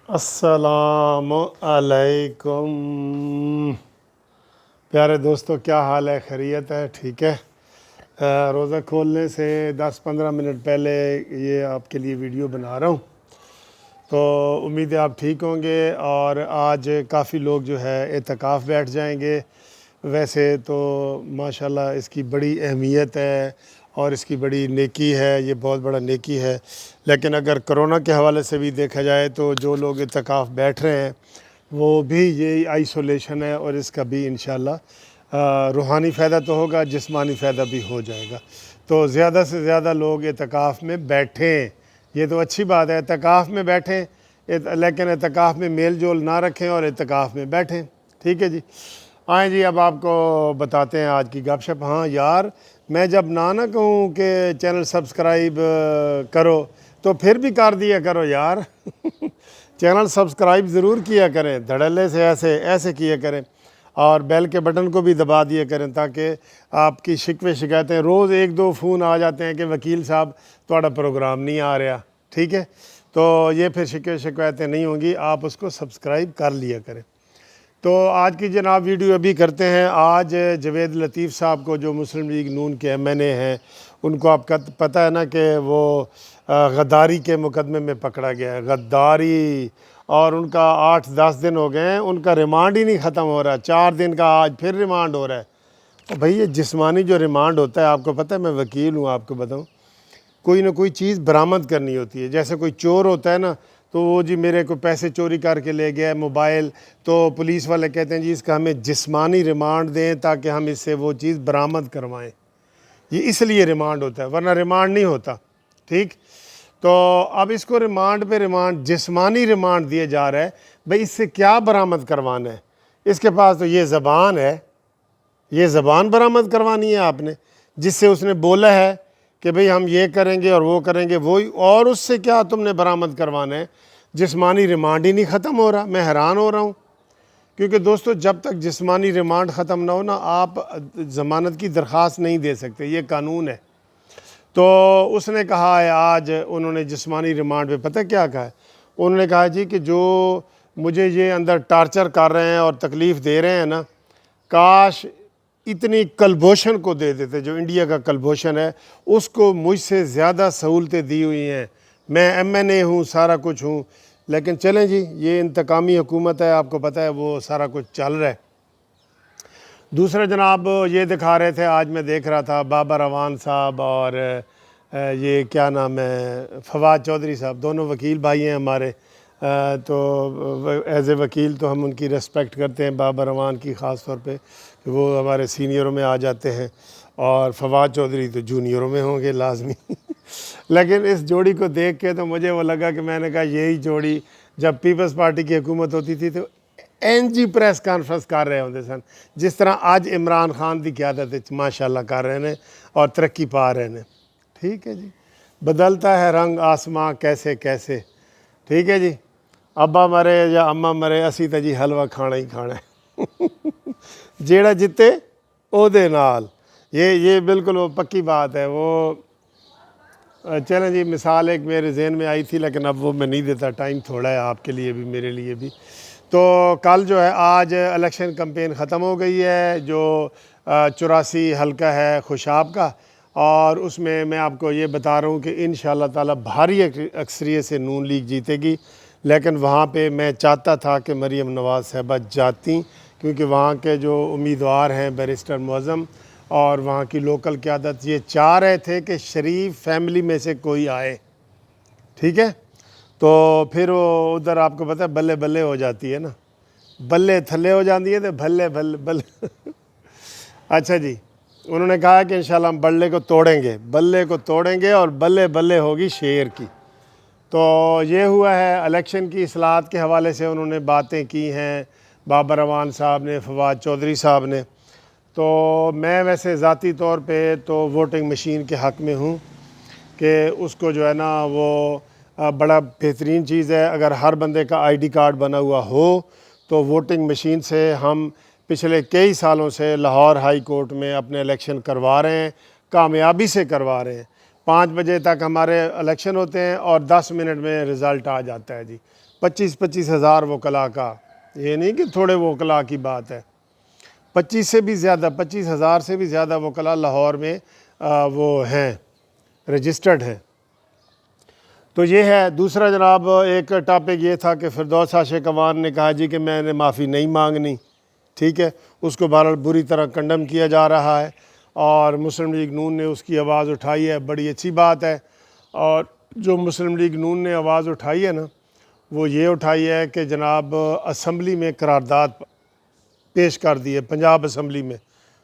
अस्सलाम अलैकुम। प्यारे दोस्तों, क्या हाल है? खैरियत है? ठीक है। रोज़ा खोलने से 10-15 मिनट पहले ये आपके लिए वीडियो बना रहा हूँ, तो उम्मीद है आप ठीक होंगे। और आज काफ़ी लोग जो है एतकाफ़ बैठ जाएंगे। वैसे तो माशाल्लाह इसकी बड़ी अहमियत है और इसकी बड़ी नेकी है, ये बहुत बड़ा नेकी है। लेकिन अगर कोरोना के हवाले से भी देखा जाए तो जो लोग एतकाफ़ बैठ रहे हैं वो भी ये आइसोलेशन है, और इसका भी इंशाल्लाह रूहानी फ़ायदा तो होगा, जिस्मानी फ़ायदा भी हो जाएगा। तो ज़्यादा से ज़्यादा लोग एतकाफ़ में बैठें, ये तो अच्छी बात है। एतकाफ़ में बैठें, लेकिन एतकाफ़ में मेल जोल ना रखें और एतकाफ़ में बैठें। ठीक है जी। आएँ जी, अब आपको बताते हैं आज की गपशप। हाँ यार, मैं जब ना कहूँ कि चैनल सब्सक्राइब करो तो फिर भी कर दिया करो यार। चैनल सब्सक्राइब ज़रूर किया करें, धड़ल्ले से ऐसे ऐसे किया करें, और बेल के बटन को भी दबा दिया करें ताकि आपकी शिकवे शिकायतें, रोज़ 1-2 फ़ोन आ जाते हैं कि वकील साहब थोड़ा प्रोग्राम नहीं आ रहा। ठीक है, तो ये फिर शिकवे शिकायतें नहीं होंगी, आप उसको सब्सक्राइब कर लिया करें। तो आज की जनाब वीडियो अभी करते हैं। आज जवेद लतीफ़ साहब को, जो मुस्लिम लीग नून के MNA हैं, उनको आपका पता है ना कि वो गद्दारी के मुकदमे में पकड़ा गया है, गद्दारी। और उनका 8-10 दिन हो गए हैं, उनका रिमांड ही नहीं ख़त्म हो रहा। 4 दिन का आज फिर रिमांड हो रहा है। तो भाई ये जिस्मानी जो रिमांड होता है, आपको पता है, मैं वकील हूँ, आपको बताऊँ, कोई ना कोई चीज़ बरामद करनी होती है। जैसे कोई चोर होता है ना, तो वो जी मेरे को पैसे चोरी करके ले गया, मोबाइल, तो पुलिस वाले कहते हैं जी इसका हमें जिस्मानी रिमांड दें ताकि हम इससे वो चीज़ बरामद करवाएं। ये इसलिए रिमांड होता है, वरना रिमांड नहीं होता। ठीक, तो अब इसको रिमांड पे रिमांड, जिस्मानी रिमांड दिया जा रहा है। भाई इससे क्या बरामद करवाना है? इसके पास तो ये ज़बान है, ये ज़बान बरामद करवानी है आपने, जिससे उसने बोला है कि भाई हम ये करेंगे और वो करेंगे, वही। और उससे क्या तुमने बरामद करवाना है? जिस्मानी रिमांड ही नहीं ख़त्म हो रहा। मैं हैरान हो रहा हूँ, क्योंकि दोस्तों जब तक जिस्मानी रिमांड ख़त्म ना हो ना, आप ज़मानत की दरख्वास्त नहीं दे सकते, ये कानून है। तो उसने कहा है, आज उन्होंने जिस्मानी रिमांड पे पता क्या कहा है? उन्होंने कहा जी कि जो मुझे ये अंदर टार्चर कर रहे हैं और तकलीफ़ दे रहे हैं ना, काश इतनी कलभूषण को दे देते, जो इंडिया का कलभूषण है उसको मुझसे ज़्यादा सहूलतें दी हुई हैं। मैं MNA हूँ, सारा कुछ हूँ, लेकिन चलें जी, ये इंतकामी हुकूमत है, आपको पता है वो सारा कुछ चल रहा है। दूसरा जनाब ये दिखा रहे थे, आज मैं देख रहा था, बाबर अवान साहब और ये क्या नाम है, फवाद चौधरी साहब, दोनों वकील भाई हैं हमारे। तो एज ए वकील तो हम उनकी रेस्पेक्ट करते हैं, बाबर अवान की ख़ास तौर पे, कि वो हमारे सीनियरों में आ जाते हैं, और फवाद चौधरी तो जूनियरों में होंगे लाजमी। लेकिन इस जोड़ी को देख के तो मुझे वो लगा कि मैंने कहा यही जोड़ी जब पीपल्स पार्टी की हुकूमत होती थी तो NG प्रेस कॉन्फ्रेंस कर रहे होंगे सन, जिस तरह आज इमरान खान की क़यादत माशाल्लाह कर रहे हैं और तरक्की पा रहे हैं। ठीक है जी, बदलता है रंग आसमां कैसे कैसे। ठीक है जी, अब्बा मरे या अम्मा मरे, असी तो जी हलवा खाना ही खाना है। जेड़ा जिते ओदे नाल, ये बिल्कुल वो पक्की बात है। वो चलें जी, मिसाल एक मेरे जहन में आई थी, लेकिन अब वो मैं नहीं देता, टाइम थोड़ा है आपके लिए भी मेरे लिए भी। तो कल जो है, आज इलेक्शन कैंपेन ख़त्म हो गई है, जो 84 हल्का है खुशाब का, और उसमें मैं आपको ये बता रहा हूँ कि इंशाअल्लाह ताला भारी अक्सरियत से नून लीग जीतेगी। लेकिन वहाँ पे मैं चाहता था कि मरीम नवाज़ साहबा जाती, क्योंकि वहाँ के जो उम्मीदवार हैं बैरिस्टर मुअज़्ज़म और वहाँ की लोकल क़यादत ये चाह रहे थे कि शरीफ फैमिली में से कोई आए। ठीक है, तो फिर वो उधर आपको पता है बल्ले बल्ले हो जाती है ना, बल्ले थल्ले हो जाती है तो भल्ले भल्ले बल्ले। अच्छा जी, उन्होंने कहा कि इंशाल्लाह हम बल्ले को तोड़ेंगे, बल्ले को तोड़ेंगे और बल्ले बल्ले होगी शेर की। तो ये हुआ है। इलेक्शन की इस्लाहत के हवाले से उन्होंने बातें की हैं, बाबर अवान साहब ने, फवाद चौधरी साहब ने। तो मैं वैसे ज़ाती तौर पे तो वोटिंग मशीन के हक़ में हूँ कि उसको जो है ना, वो बड़ा बेहतरीन चीज़ है। अगर हर बंदे का ID कार्ड बना हुआ हो तो वोटिंग मशीन से हम पिछले कई सालों से लाहौर हाई कोर्ट में अपने इलेक्शन करवा रहे हैं, कामयाबी से करवा रहे हैं। 5 बजे तक हमारे इलेक्शन होते हैं और 10 मिनट में रिज़ल्ट आ जाता है जी। 25 ہزار وکلاء کا، یہ نہیں کہ تھوڑے وکلاء کی بات ہے، 25 سے بھی زیادہ، 25 ہزار سے بھی زیادہ وکلاء لاہور میں وہ ہیں، رجسٹرڈ ہیں۔ تو یہ ہے۔ دوسرا جناب ایک ٹاپک یہ تھا کہ فردوس عاشق اعوان نے کہا جی کہ میں نے معافی نہیں مانگنی، ٹھیک ہے، اس کو بہرحال بری طرح کنڈم کیا جا رہا ہے، اور مسلم لیگ نون نے اس کی آواز اٹھائی ہے، بڑی اچھی بات ہے۔ اور جو مسلم لیگ نون نے آواز اٹھائی ہے نا، وہ یہ اٹھائی ہے کہ جناب اسمبلی میں قرارداد پیش کر دی ہے، پنجاب اسمبلی میں،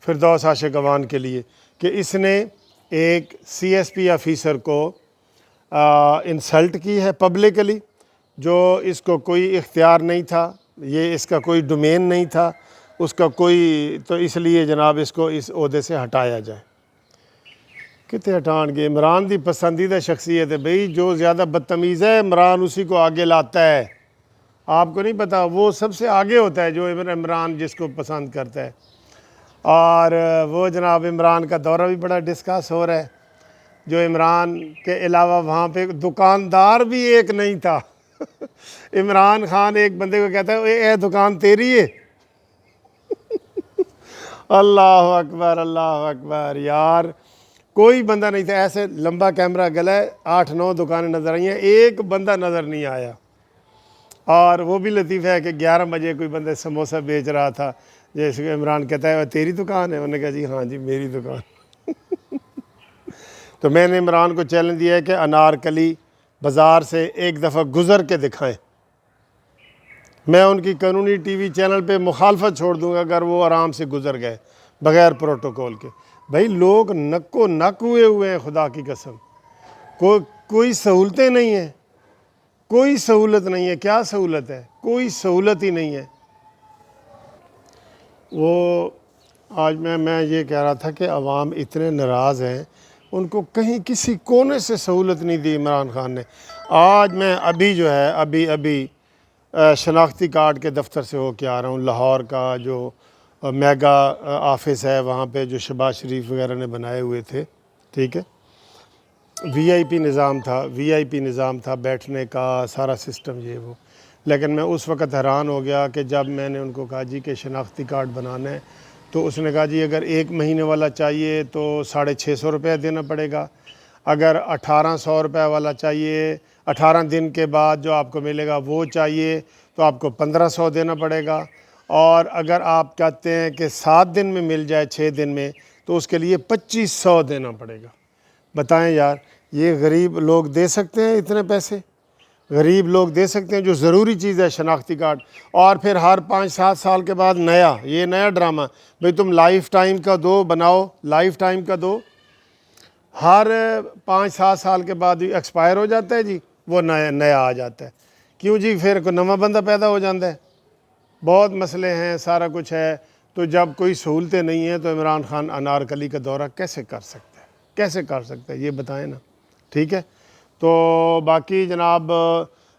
فردوس عاشق اعوان کے لیے، کہ اس نے ایک سی ایس پی آفیسر کو انسلٹ کی ہے پبلکلی، جو اس کو کوئی اختیار نہیں تھا، یہ اس کا کوئی ڈومین نہیں تھا اس کا کوئی، تو اس لیے جناب اس کو اس عہدے سے ہٹایا جائے۔ کتنے ہٹان گے؟ عمران دی پسندیدہ شخصیت ہے بھئی، جو زیادہ بدتمیز ہے عمران اسی کو آگے لاتا ہے۔ آپ کو نہیں پتا، وہ سب سے آگے ہوتا ہے جو عمران جس کو پسند کرتا ہے۔ اور وہ جناب عمران کا دورہ بھی بڑا ڈسکس ہو رہا ہے، جو عمران کے علاوہ وہاں پہ دکاندار بھی ایک نہیں تھا۔ عمران خان ایک بندے کو کہتا ہے اے دکان تیری ہے؟ اللہ اکبر، اللہ اکبر، یار کوئی بندہ نہیں تھا۔ ایسے لمبا کیمرہ گلا ہے، 8-9 دکانیں نظر آئی ہیں، ایک بندہ نظر نہیں آیا۔ اور وہ بھی لطیف ہے کہ 11 بجے کوئی بندے سموسہ بیچ رہا تھا، جیسے کہ عمران کہتا ہے تیری دکان ہے؟ انہوں نے کہا جی ہاں جی میری دکان۔ تو میں نے عمران کو چیلنج دیا ہے کہ انارکلی بازار سے ایک دفعہ گزر کے دکھائیں، میں ان کی قانونی ٹی وی چینل پہ مخالفت چھوڑ دوں گا اگر وہ آرام سے گزر گئے بغیر پروٹوکول کے۔ بھائی لوگ نکو نک ہوئے ہیں، خدا کی قسم، کوئی سہولتیں نہیں ہیں، کوئی سہولت نہیں ہے۔ کیا سہولت ہے؟ کوئی سہولت ہی نہیں ہے۔ وہ آج میں یہ کہہ رہا تھا کہ عوام اتنے ناراض ہیں، ان کو کہیں کسی کونے سے سہولت نہیں دی عمران خان نے۔ آج میں ابھی جو ہے ابھی شناختی کارڈ کے دفتر سے ہو کے آ رہا ہوں، لاہور کا جو میگا آفس ہے وہاں پہ جو شہباز شریف وغیرہ نے بنائے ہوئے تھے، ٹھیک ہے، وی آئی پی نظام تھا بیٹھنے کا، سارا سسٹم یہ وہ۔ لیکن میں اس وقت حیران ہو گیا کہ جب میں نے ان کو کہا جی کہ شناختی کارڈ بنانا ہے، تو اس نے کہا جی اگر 1 مہینے والا چاہیے تو 650 روپے دینا پڑے گا، اگر 1800 روپے والا چاہیے 18 دن کے بعد جو آپ کو ملے گا وہ چاہیے تو آپ کو 1500 دینا پڑے گا، اور اگر آپ کہتے ہیں کہ 7 دن میں مل جائے 6 دن میں تو اس کے لیے 2500 دینا پڑے گا۔ بتائیں یار، یہ غریب لوگ دے سکتے ہیں اتنے پیسے؟ غریب لوگ دے سکتے ہیں جو ضروری چیز ہے شناختی کارڈ؟ اور پھر ہر 5-7 سال کے بعد یہ نیا ڈرامہ، بھئی تم لائف ٹائم کا دو، بناؤ لائف ٹائم کا دو، ہر 5-7 سال کے بعد ایکسپائر ہو جاتا ہے جی، وہ نیا آ جاتا ہے۔ کیوں جی؟ پھر کوئی نواں بندہ پیدا ہو جاتا ہے۔ بہت مسئلے ہیں، سارا کچھ ہے۔ تو جب کوئی سہولتیں نہیں ہیں تو عمران خان انارکلی کا دورہ کیسے کر سکتا ہے؟ کیسے کر سکتا ہے یہ بتائیں نا، ٹھیک ہے۔ تو باقی جناب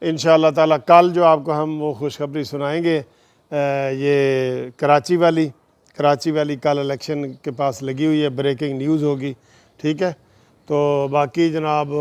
انشاءاللہ تعالیٰ کل جو آپ کو ہم وہ خوشخبری سنائیں گے، یہ کراچی والی کل الیکشن کے پاس لگی ہوئی ہے، بریکنگ نیوز ہوگی، ٹھیک ہے۔ تو باقی جناب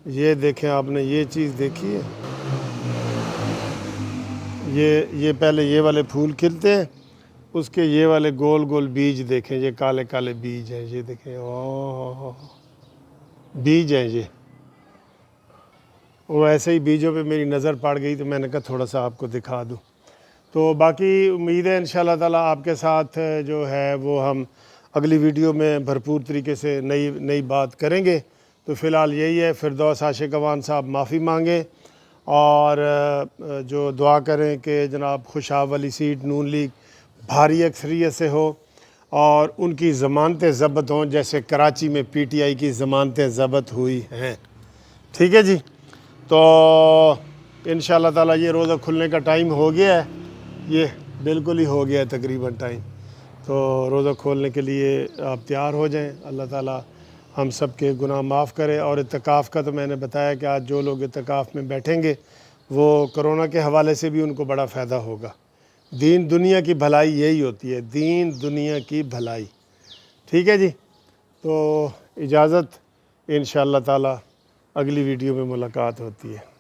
یہ دیکھیں، آپ نے یہ چیز دیکھی ہے، یہ پہلے یہ والے پھول کھلتے ہیں، اس کے یہ والے گول گول بیج دیکھیں، یہ کالے کالے بیج ہیں، یہ دیکھیں، بیج ہیں یہ۔ وہ ایسے ہی بیجوں پہ میری نظر پڑ گئی تو میں نے کہا تھوڑا سا آپ کو دکھا دوں۔ تو باقی امید ہے انشاءاللہ تعالیٰ آپ کے ساتھ جو ہے وہ ہم اگلی ویڈیو میں بھرپور طریقے سے نئی بات کریں گے۔ تو فی الحال یہی ہے، فردوس عاشق اعوان صاحب معافی مانگیں، اور جو دعا کریں کہ جناب خوشاب والی سیٹ نون لیگ بھاری اکثریت سے ہو اور ان کی ضمانتیں ضبط ہوں، جیسے کراچی میں پی ٹی آئی کی ضمانتیں ضبط ہوئی ہیں، ٹھیک ہے جی۔ تو انشاءاللہ تعالیٰ یہ روزہ کھلنے کا ٹائم ہو گیا ہے، یہ بالکل ہی ہو گیا ہے تقریباً ٹائم۔ تو روزہ کھولنے کے لیے آپ تیار ہو جائیں، اللہ تعالیٰ ہم سب کے گناہ معاف کرے۔ اور اعتکاف کا تو میں نے بتایا کہ آج جو لوگ اعتکاف میں بیٹھیں گے وہ کرونا کے حوالے سے بھی ان کو بڑا فائدہ ہوگا۔ دین دنیا کی بھلائی یہی ہوتی ہے، دین دنیا کی بھلائی، ٹھیک ہے جی۔ تو اجازت، انشاءاللہ تعالیٰ اگلی ویڈیو میں ملاقات ہوتی ہے۔